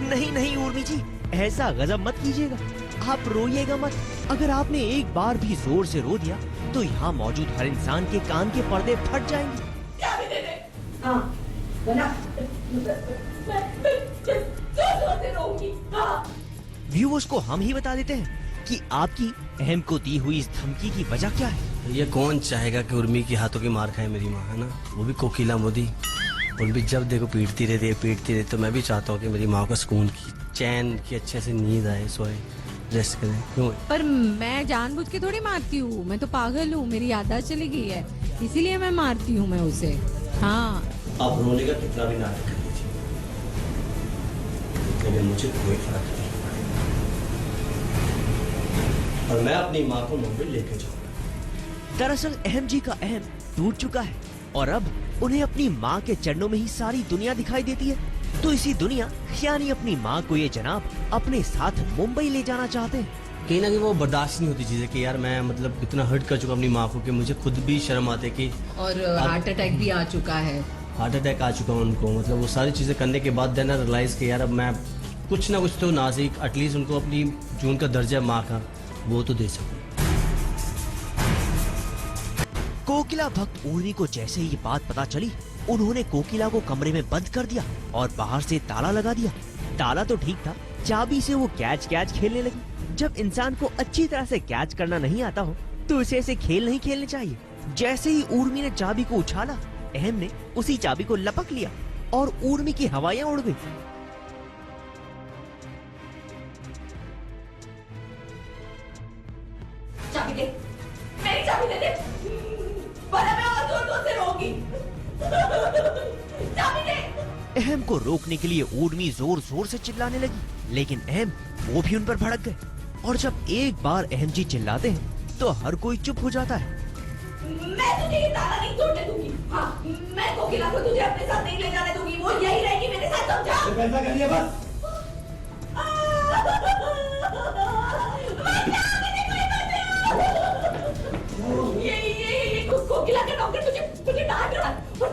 नहीं नहीं उर्मी जी, ऐसा गजब मत कीजिएगा, आप रोइएगा मत। अगर आपने एक बार भी जोर से रो दिया तो यहाँ मौजूद हर इंसान के कान के पर्दे फट जाएंगे। व्यूअर्स को हम ही बता देते हैं कि आपकी अहम को दी हुई इस धमकी की वजह क्या है। ये कौन चाहेगा कि उर्मी के हाथों की मार खाए मेरी माँ, है ना, वो भी कोकिला मोदी। और भी जब देखो पीटती रहती, तो मैं भी चाहता हूँ कि मेरी माँ को सुकून की, चैन की, अच्छे से नींद आए, सोए, रेस्ट करें। क्यों? पर मैं जानबूझ के थोड़ी मारती हूँ, मैं तो पागल हूँ, मेरी याददाश्त चली गई है, इसीलिए मैं मारती हूँ मैं उसे। हाँ, आप रोने का कितना भी नाटक कर लीजिए, लेकिन मुझे कोई फर्क नहीं पड़ेगा और मैं अपनी माँ को मुंबई लेके जाऊंगा। दरअसल अहम जी का अहम टूट चुका है और अब उन्हें अपनी माँ के चरणों में ही सारी दुनिया दिखाई देती है। तो इसी दुनिया यानी अपनी माँ को ये जनाब अपने साथ मुंबई ले जाना चाहते हैं। कहीं ना कहीं वो बर्दाश्त नहीं होती चीजें कि यार मैं मतलब इतना हर्ट कर चुका अपनी माँ को कि मुझे खुद भी शर्म आती है कि और हार्ट अटैक भी आ चुका है। हार्ट अटैक आ चुका है उनको, मतलब वो सारी चीजें करने के बाद देन रियलाइज कि यार अब मैं कुछ ना कुछ तो नाज़िक एटलीस्ट उनको अपनी जो उनका दर्जा माँ का वो तो दे सकूं। कोकिला भक्त उर्मी को जैसे ही ये बात पता चली, उन्होंने कोकिला को कमरे में बंद कर दिया और बाहर से ताला लगा दिया। ताला तो ठीक था, चाबी से वो कैच खेलने लगी। जब इंसान को अच्छी तरह से कैच करना नहीं आता हो तो उसे ऐसे खेल नहीं खेलने चाहिए। जैसे ही उर्मी ने चाबी को उछाला, अहम ने उसी चाबी को लपक लिया और उर्मी की हवाएं उड़ गई। चाबी दे, मेरी चाबी दे दे, वरना मैं और जोर से रोऊंगी। चाबी दे। अहम को रोकने के लिए उर्मी जोर जोर से चिल्लाने लगी, लेकिन अहम वो भी उन पर भड़क गए। और जब एक बार अहम जी चिल्लाते हैं तो हर कोई चुप हो जाता है। मैं तुझे ये ताला नहीं तोड़ने दूंगी। हाँ, मैं कोकिला को तुझे अपने साथ नहीं ले जाने दूंगी, वो यही रहेगी मेरे साथ, समझा? फैसला कर लिया बस। ये कोकिला का नौकर तुझे डांट रहा है और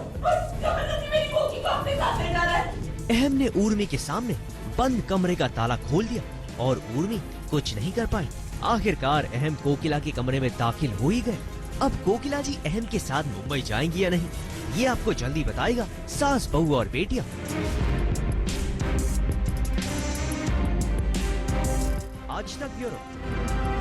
जबरदस्ती मेरी कोकी को अपने साथ ले जा रहा है। अहम ने उर्मी के सामने बंद कमरे का ताला खोल दिया और उर्मी कुछ नहीं कर पाई। आखिरकार अहम कोकिला के कमरे में दाखिल हो ही गए। अब कोकिला जी अहम के साथ मुंबई जाएंगी या नहीं, ये आपको जल्दी बताएगा सास बहू और बेटियां। आज तक ब्यूरो।